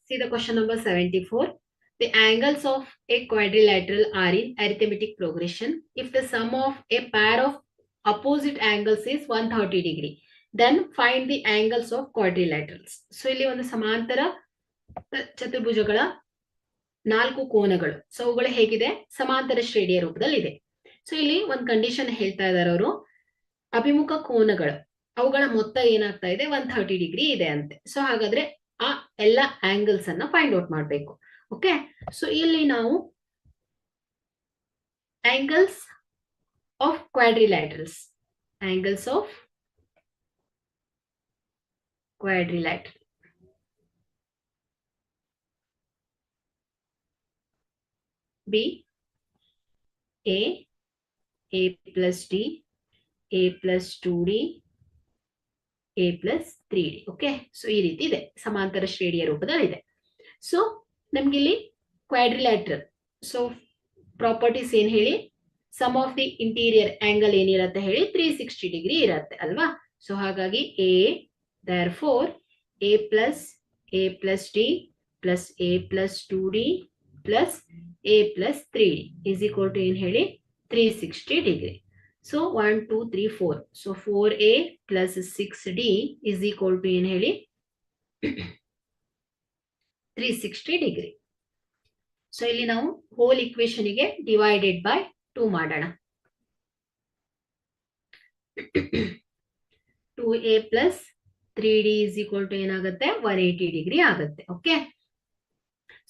See the question number 74. The angles of a quadrilateral are in arithmetic progression. If the sum of a pair of opposite angles is 130 degree, then find the angles of quadrilaterals. So ಇಲ್ಲಿ ಒಂದು ಸಮಾಂತರ ಚತುರ್ಭುಜಗಳ 4 ಕೋನಗಳು. So ಅವುಗಳು ಹೇಗಿದೆ? ಸಮಾಂತರ ಶ್ರೇಣಿಯ ರೂಪದಲ್ಲಿ ಇದೆ. ಸೊ ಇಲ್ಲಿ ಒಂದು ಕಂಡೀಷನ್ ಹೇಳ್ತಾ ಇದ್ದಾರೆ ಅವರು, ಅಭಿಮುಖ ಕೋನಗಳು ಅವುಗಳ ಮೊತ್ತ ಏನಾಗ್ತಾ ಇದೆ? 130 ಡಿಗ್ರಿ ಇದೆ ಅಂತೆ. ಸೊ ಹಾಗಾದ್ರೆ ಆ ಎಲ್ಲ ಆಂಗಲ್ಸ್ ಅನ್ನ ಫೈಂಡ್ ಔಟ್ ಮಾಡಬೇಕು. ಓಕೆ, ಸೊ ಇಲ್ಲಿ ನಾವು angles of quadrilaterals, angles of quadrilateral be A plus D, A plus 2d, A plus 3d. Okay, so ಈ ರೀತಿ ಇದೆ, ಸಮಾಂತರ ಶ್ರೇಣಿಯ ರೂಪದಲ್ಲಿದೆ. ಸೊ ನಮ್ಗಿಲ್ಲಿ ಕ್ವಾಡ್ರಿಲ್ಯಾಟ್ರಲ್, ಸೊ ಪ್ರಾಪರ್ಟೀಸ್ ಏನ್ ಹೇಳಿ? Sum of the interior angle ಏನಿರತ್ತೆ ಹೇಳಿ? 360 ಡಿಗ್ರಿ ಇರತ್ತೆ ಅಲ್ವಾ? ಸೊ ಹಾಗಾಗಿ A, therefore A plus D plus A plus 2d plus A plus 3d is equal to ಏನ್ ಹೇಳಿ? 360 degree. So 1, 2, 3, 4. So 4a plus 6d is equal to ಏನು ಹೇಳಿ? 360 degree. So ಇಲ್ಲಿ ನಾವು ಹೋಲ್ ಇಕ್ವೇಶನ್ ಗೆ ಡಿವೈಡೆಡ್ ಬೈ 2 ಮಾಡೋಣ. 2a plus 3d is equal to ಏನಾಗುತ್ತೆ? 180 degree ಆಗುತ್ತೆ. ಓಕೆ,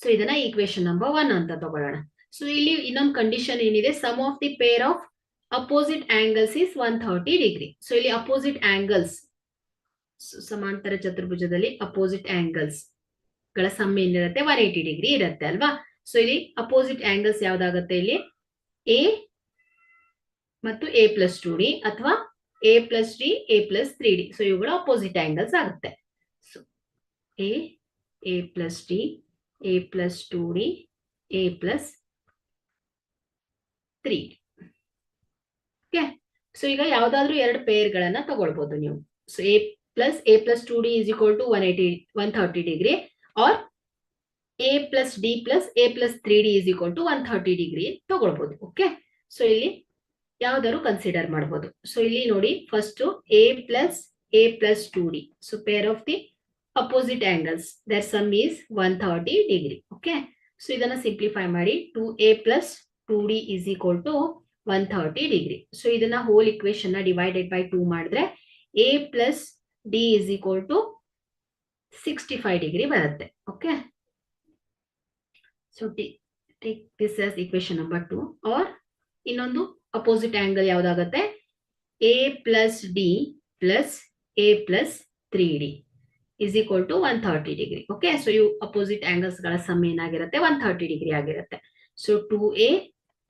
ಸೊ ಇದನ್ನ ಈಕ್ವೇಶನ್ ನಂಬರ್ 1 ಅಂತ ತಗೊಳ್ಳೋಣ. ಸೊ ಇಲ್ಲಿ ಇನ್ನೊಂದು ಕಂಡೀಷನ್ ಏನಿದೆ? Sum of the pair of opposite angles is 130 degree. So ಇಲ್ಲಿ ಅಪೋಸಿಟ್ ಆಂಗಲ್ಸ್, ಸಮಾಂತರ ಚತುರ್ಭುಜದಲ್ಲಿ ಅಪೋಸಿಟ್ ಆಂಗಲ್ಸ್ ಗಳ ಸಮ್ ಏನಿರುತ್ತೆ? 180 ಡಿಗ್ರಿ ಇರುತ್ತೆ ಅಲ್ವಾ? ಸೊ ಇಲ್ಲಿ ಅಪೋಸಿಟ್ ಆಂಗಲ್ಸ್ ಯಾವ್ದಾಗುತ್ತೆ? ಇಲ್ಲಿ ಎ ಮತ್ತು ಎ ಪ್ಲಸ್ 2d ಅಥವಾ A plus D, A plus 3d. So ಇವುಗಳ ಅಪೋಸಿಟ್ ಆಂಗಲ್ಸ್ ಆಗುತ್ತೆ. So A plus D, A plus 2d, A plus 3d. Okay, so ಈಗ ಯಾವ್ದಾದ್ರು ಎರಡು ಪೇರ್ ಗಳನ್ನ ತಗೊಳ್ಬಹುದು ನೀವು. So A plus 2d is equal to 130 degree, or A plus D plus A plus 3d is equal to 130 degree ತಗೊಳ್ಬಹುದು. Okay, so ಇಲ್ಲಿ ಯಾವ್ದಾದ್ರು consider ಮಾಡಬಹುದು. ಸೊ ಇಲ್ಲಿ ನೋಡಿ, first A plus 2d. So pair of the opposite angles, their sum is 130 degree. Okay, so ಇದನ್ನ simplify ಮಾಡಿ 2a plus 2d is equal to 130 degree. So ಇದನ್ನ whole equation ನ divided by 2 ಮಾಡಿದ್ರೆ a plus d is equal to 65 degree ಬರುತ್ತೆ. Okay, so take this as equation number 2. Or ಇನ್ನೊಂದು opposite angle ಯಾವ್ದಾಗುತ್ತೆ? a plus d plus a plus 3d is equal to 130 degree. Okay, so ಇವು opposite angles ಗಳ sum ಏನಾಗಿರುತ್ತೆ? 130 degree ಆಗಿರುತ್ತೆ. So 2a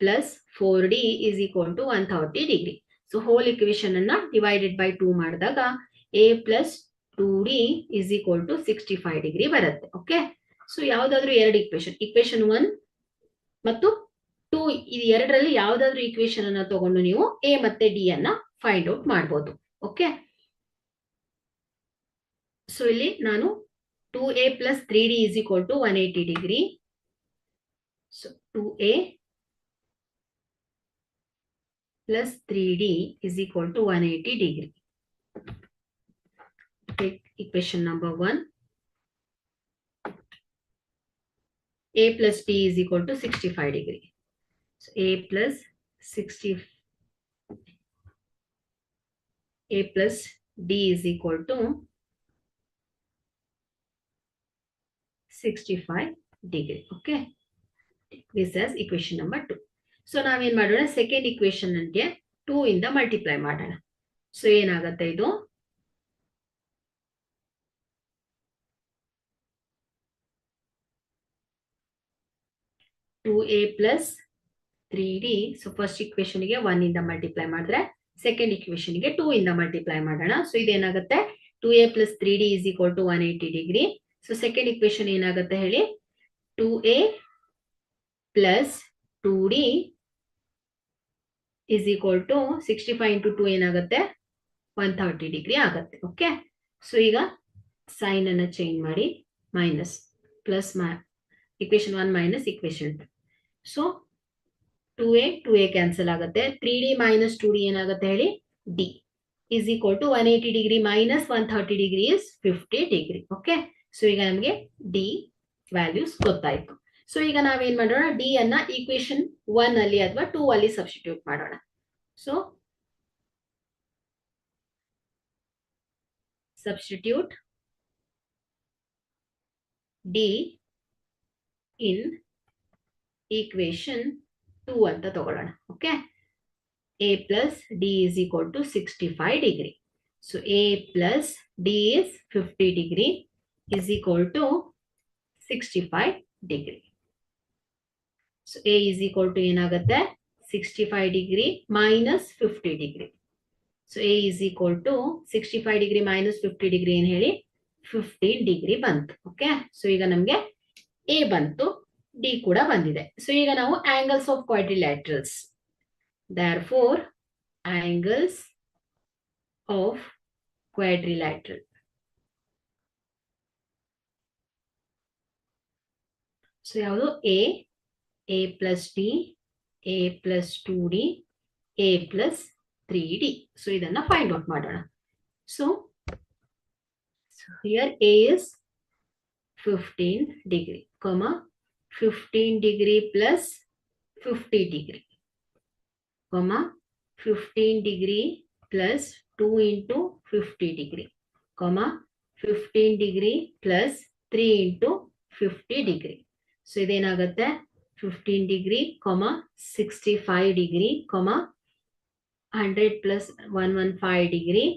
plus 4d is equal to 130 degree. So whole equation ಅನ್ನ divided by 2 ಮಾಡಿದಾಗ a plus 2d is equal to 65 degree ಬರುತ್ತೆ. Okay, so ಯಾವ್ದಾದ್ರು ಎರಡು equation 1 ಮತ್ತು 2, ಇದು ಎರಡರಲ್ಲಿ ಯಾವ್ದಾದ್ರು ಇಕ್ವೇಶನ್ ಅನ್ನ ತಗೊಂಡು ನೀವು a ಮತ್ತೆ d ಅನ್ನ ಫೈಂಡ್ ಔಟ್ ಮಾಡಬಹುದು. ಓಕೆ, ಸೊ ಇಲ್ಲಿ ನಾನು 2a plus 3d is equal to 180 degree. So 2a plus 3d is equal to 180 degree. Take equation number 1. A plus d is equal to 65 degree. So a plus d is equal to 65 degree. Okay, this is equation number 2. So ನಾವೇನ್ ಮಾಡೋಣ? Second equation ಗೆ 2 ಇಂದ multiply ಮಾಡೋಣ. So ಏನಾಗುತ್ತೆ? ಇದು 2a plus 3d. So first equation ಗೆ 1 ಇಂದ multiply ಮಾಡಿದ್ರೆ ಸೆಕೆಂಡ್ ಇಕ್ವೇಶನ್ ಗೆ 2 ಇಂದ ಮಲ್ಟಿಪ್ಲೈ ಮಾಡೋಣ. ಸೊ ಇದೇನಾಗುತ್ತೆ? 2a plus 3d is equal to 180 degree. So second equation ಏನಾಗುತ್ತೆ ಹೇಳಿ? 2a plus 2d is equal to 65 into 2 ಏನಾಗುತ್ತೆ? 130 ಡಿಗ್ರಿ ಆಗುತ್ತೆ. ಓಕೆ, ಸೊ ಈಗ ಸೈನ್ ಅನ್ನ ಚೇಂಜ್ ಮಾಡಿ minus plus equation 1 minus equation 2. So 2a cancel ಆಗುತ್ತೆ. 3d minus 2d ಏನಾಗುತ್ತೆ ಹೇಳಿ? d is equal to 180 degree minus 130 degree is 50 degree. Okay, so ಈಗ ನಮಗೆ d ವ್ಯಾಲ್ಯೂಸ್ ಗೊತ್ತಾಯ್ತು. ಸೊ ಈಗ ನಾವೇನ್ ಮಾಡೋಣ, d ಅನ್ನ ಈಕ್ವೇಶನ್ 1 ಅಲ್ಲಿ ಅಥವಾ 2 ಅಲ್ಲಿ ಸಬ್ಸ್ಟಿಟ್ಯೂಟ್ ಮಾಡೋಣ. So substitute d in equation 2 ಅಂತ ತಗೊಳ್ಳೋಣ. Okay, a plus d is equal to 65 degree. So a plus d is 50 degree is equal to 65 degree. So a is equal to ಏನಾಗುತ್ತೆ? 65 degree minus 50 degree. So a is equal to 65 degree minus 50 degree ಏನು ಹೇಳಿ? 15 degree ಬಂತು. Okay, so ಈಗ ನಮಗೆ a ಬಂತು, d ಕೂಡ ಬಂದಿದೆ. So ಈಗ ನಾವು angles of quadrilaterals. Therefore, angles of quadrilateral. So ಯಾವುದು? a plus d, a plus 2d, a plus 3d. So ಇದನ್ನ ಫೈಂಡ್ ಔಟ್ ಮಾಡೋಣ. So here a is 15 degree, 15 degree plus 50 degree, 15 degree plus 2 into 50 degree, 15 degree plus 3 into 50 degree. So ಇದೇನಾಗುತ್ತೆ? 15 degree, 65 degree, 100 plus 115 degree,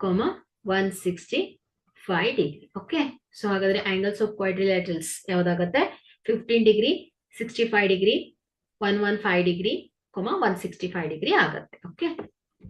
165 degree. Okay, so ಹಾಗಾದ್ರೆ angles of quadrilaterals ಯಾವ್ದಾಗುತ್ತೆ? 15 degree, 65 degree, 115 degree, 165 degree ಆಗುತ್ತೆ. Okay.